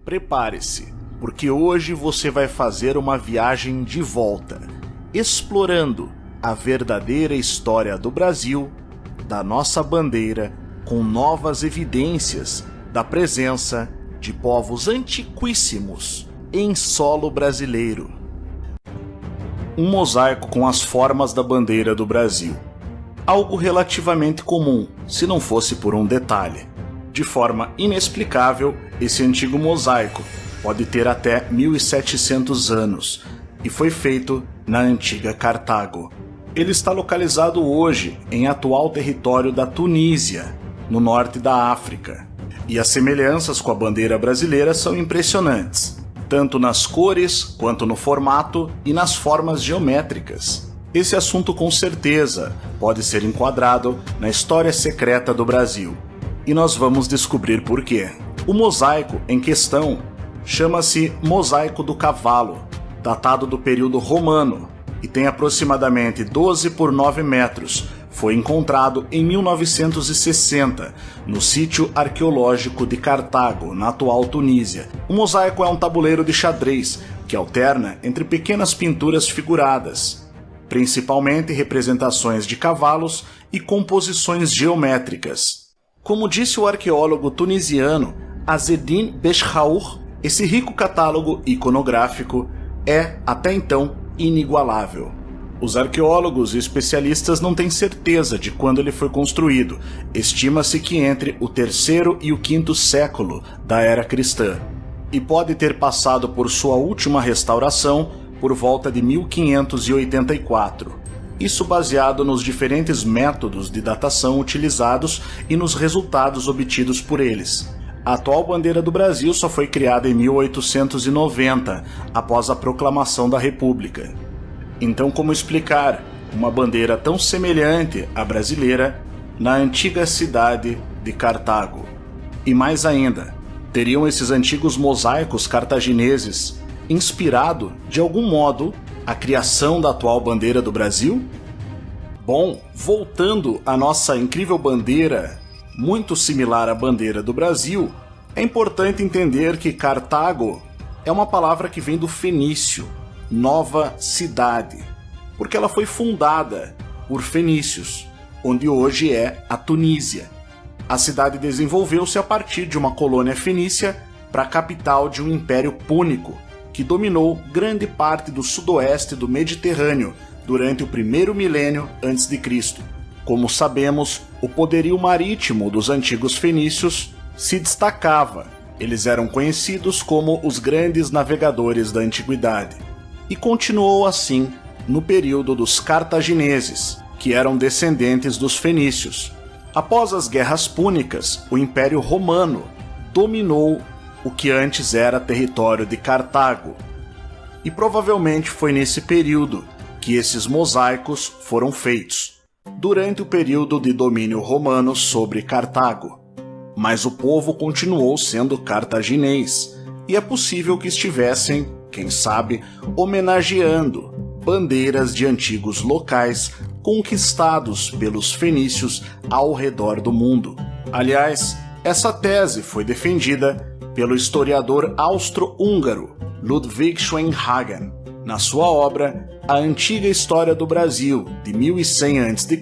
Prepare-se, porque hoje você vai fazer uma viagem de volta, explorando a verdadeira história do Brasil, da nossa bandeira, com novas evidências da presença de povos antiquíssimos em solo brasileiro. Um mosaico com as formas da bandeira do Brasil. Algo relativamente comum, se não fosse por um detalhe. De forma inexplicável, esse antigo mosaico pode ter até 1700 anos e foi feito na antiga Cartago. Ele está localizado hoje em atual território da Tunísia, no norte da África. E as semelhanças com a bandeira brasileira são impressionantes, tanto nas cores quanto no formato e nas formas geométricas. Esse assunto com certeza pode ser enquadrado na história secreta do Brasil. E nós vamos descobrir por quê. O mosaico em questão chama-se Mosaico do Cavalo, datado do período romano, e tem aproximadamente 12 por 9 metros. Foi encontrado em 1960, no sítio arqueológico de Cartago, na atual Tunísia. O mosaico é um tabuleiro de xadrez, que alterna entre pequenas pinturas figuradas, principalmente representações de cavalos e composições geométricas. Como disse o arqueólogo tunisiano Azzedine Beshaour, esse rico catálogo iconográfico é, até então, inigualável. Os arqueólogos e especialistas não têm certeza de quando ele foi construído. Estima-se que entre o terceiro e o quinto século da era cristã, e pode ter passado por sua última restauração por volta de 1584. Isso baseado nos diferentes métodos de datação utilizados e nos resultados obtidos por eles. A atual bandeira do Brasil só foi criada em 1890, após a proclamação da República. Então, como explicar uma bandeira tão semelhante à brasileira na antiga cidade de Cartago? E mais ainda, teriam esses antigos mosaicos cartagineses inspirado, de algum modo, a criação da atual bandeira do Brasil? Bom, voltando à nossa incrível bandeira, muito similar à bandeira do Brasil, é importante entender que Cartago é uma palavra que vem do fenício, nova cidade, porque ela foi fundada por fenícios, onde hoje é a Tunísia. A cidade desenvolveu-se a partir de uma colônia fenícia para a capital de um império púnico, que dominou grande parte do sudoeste do Mediterrâneo durante o primeiro milênio antes de Cristo. Como sabemos, o poderio marítimo dos antigos fenícios se destacava. Eles eram conhecidos como os grandes navegadores da antiguidade. E continuou assim no período dos cartagineses, que eram descendentes dos fenícios. Após as guerras púnicas, o Império Romano dominou o que antes era território de Cartago. E provavelmente foi nesse período que esses mosaicos foram feitos, durante o período de domínio romano sobre Cartago. Mas o povo continuou sendo cartaginês, e é possível que estivessem, quem sabe, homenageando bandeiras de antigos locais conquistados pelos fenícios ao redor do mundo. Aliás, essa tese foi defendida pelo historiador austro-húngaro Ludwig Schwenhagen, na sua obra A Antiga História do Brasil, de 1100 a.C.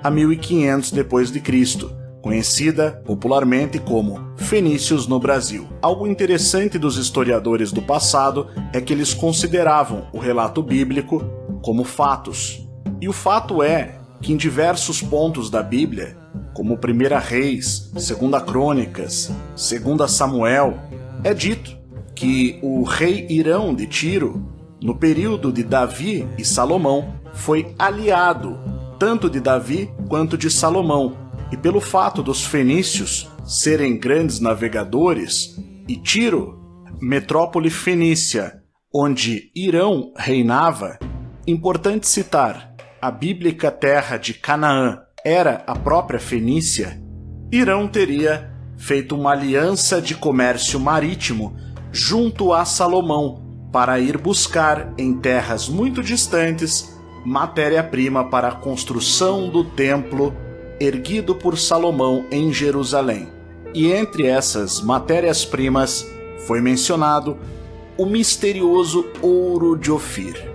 a 1500 d.C., conhecida popularmente como Fenícios no Brasil. Algo interessante dos historiadores do passado é que eles consideravam o relato bíblico como fatos. E o fato é que em diversos pontos da Bíblia, como 1 Reis, 2 Crônicas, 2 Samuel, é dito que o rei Irão de Tiro, no período de Davi e Salomão, foi aliado tanto de Davi quanto de Salomão. E pelo fato dos fenícios serem grandes navegadores, e Tiro, metrópole fenícia, onde Irão reinava, importante citar, a bíblica terra de Canaã era a própria Fenícia, Irão teria feito uma aliança de comércio marítimo junto a Salomão para ir buscar em terras muito distantes matéria-prima para a construção do templo erguido por Salomão em Jerusalém. E entre essas matérias-primas foi mencionado o misterioso ouro de Ofir,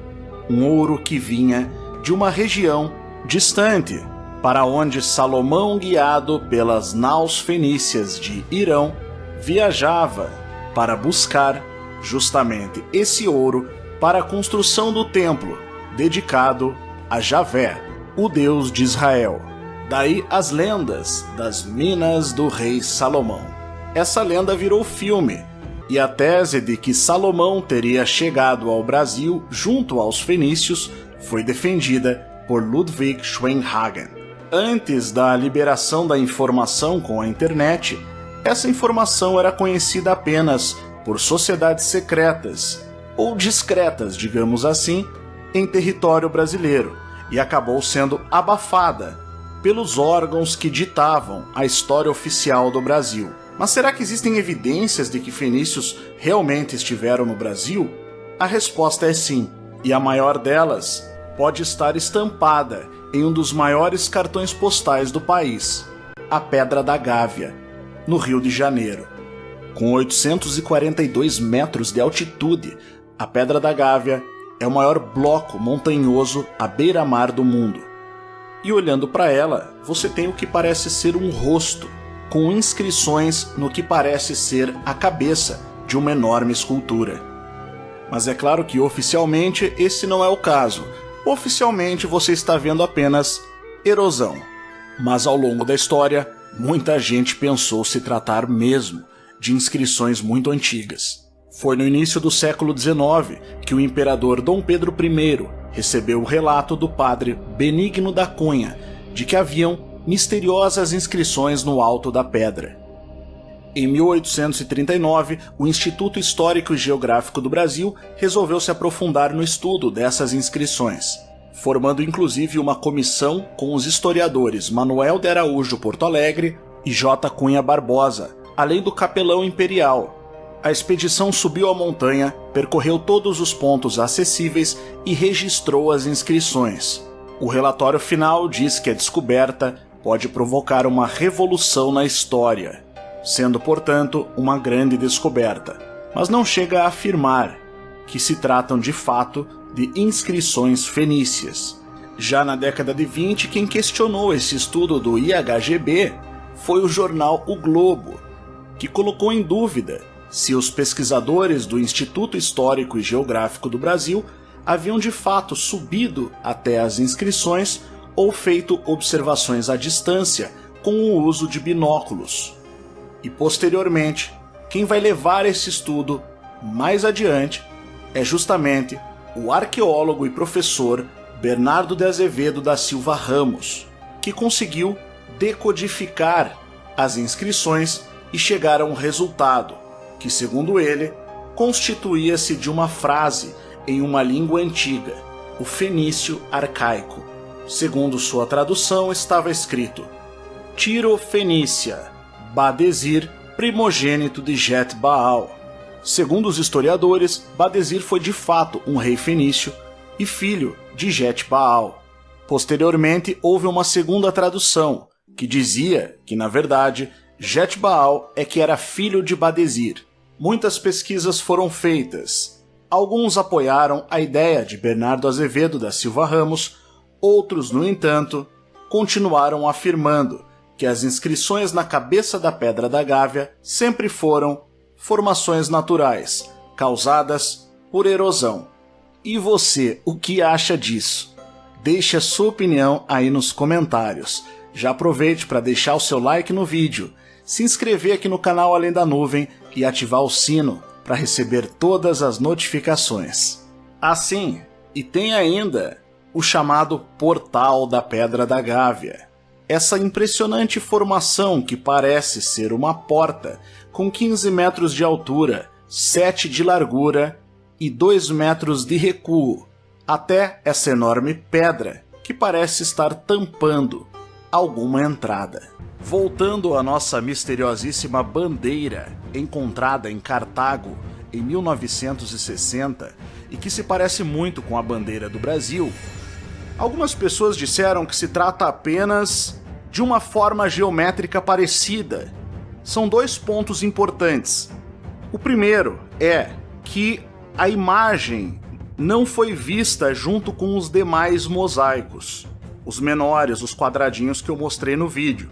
um ouro que vinha de uma região distante, para onde Salomão, guiado pelas naus fenícias de Irão, viajava para buscar justamente esse ouro para a construção do templo dedicado a Javé, o Deus de Israel. Daí as lendas das minas do rei Salomão. Essa lenda virou filme, e a tese de que Salomão teria chegado ao Brasil junto aos fenícios foi defendida por Ludwig Schwenhagen. Antes da liberação da informação com a internet, essa informação era conhecida apenas por sociedades secretas, ou discretas, digamos assim, em território brasileiro, e acabou sendo abafada pelos órgãos que ditavam a história oficial do Brasil. Mas será que existem evidências de que fenícios realmente estiveram no Brasil? A resposta é sim, e a maior delas pode estar estampada em um dos maiores cartões postais do país, a Pedra da Gávea, no Rio de Janeiro. Com 842 metros de altitude, a Pedra da Gávea é o maior bloco montanhoso à beira-mar do mundo. E olhando para ela, você tem o que parece ser um rosto, com inscrições no que parece ser a cabeça de uma enorme escultura. Mas é claro que oficialmente esse não é o caso. Oficialmente você está vendo apenas erosão. Mas ao longo da história, muita gente pensou se tratar mesmo de inscrições muito antigas. Foi no início do século XIX que o imperador Dom Pedro I recebeu o relato do padre Benigno da Cunha de que haviam misteriosas inscrições no alto da pedra. Em 1839, o Instituto Histórico e Geográfico do Brasil resolveu se aprofundar no estudo dessas inscrições, formando inclusive uma comissão com os historiadores Manuel de Araújo Porto Alegre e J. Cunha Barbosa, além do capelão imperial. A expedição subiu a montanha, percorreu todos os pontos acessíveis e registrou as inscrições. O relatório final diz que a descoberta pode provocar uma revolução na história, sendo, portanto, uma grande descoberta, mas não chega a afirmar que se tratam de fato de inscrições fenícias. Já na década de 20, quem questionou esse estudo do IHGB foi o jornal O Globo, que colocou em dúvida se os pesquisadores do Instituto Histórico e Geográfico do Brasil haviam de fato subido até as inscrições ou feito observações à distância com o uso de binóculos. E posteriormente, quem vai levar esse estudo mais adiante é justamente o arqueólogo e professor Bernardo de Azevedo da Silva Ramos, que conseguiu decodificar as inscrições e chegar a um resultado que, segundo ele, constituía-se de uma frase em uma língua antiga, o fenício arcaico. Segundo sua tradução, estava escrito: Tiro Fenícia, Badesir, primogênito de Jet-Baal. Segundo os historiadores, Badesir foi de fato um rei fenício e filho de Jet-Baal. Posteriormente, houve uma segunda tradução, que dizia que, na verdade, Jet-Baal é que era filho de Badesir. Muitas pesquisas foram feitas. Alguns apoiaram a ideia de Bernardo Azevedo da Silva Ramos. Outros, no entanto, continuaram afirmando que as inscrições na cabeça da Pedra da Gávea sempre foram formações naturais, causadas por erosão. E você, o que acha disso? Deixe a sua opinião aí nos comentários. Já aproveite para deixar o seu like no vídeo, se inscrever aqui no canal Além da Nuvem e ativar o sino para receber todas as notificações. Assim, e tem ainda o chamado Portal da Pedra da Gávea. Essa impressionante formação que parece ser uma porta com 15 metros de altura, 7 de largura e 2 metros de recuo, até essa enorme pedra que parece estar tampando alguma entrada. Voltando à nossa misteriosíssima bandeira, encontrada em Cartago em 1960 e que se parece muito com a bandeira do Brasil, algumas pessoas disseram que se trata apenas de uma forma geométrica parecida. São dois pontos importantes. O primeiro é que a imagem não foi vista junto com os demais mosaicos, os menores, os quadradinhos que eu mostrei no vídeo.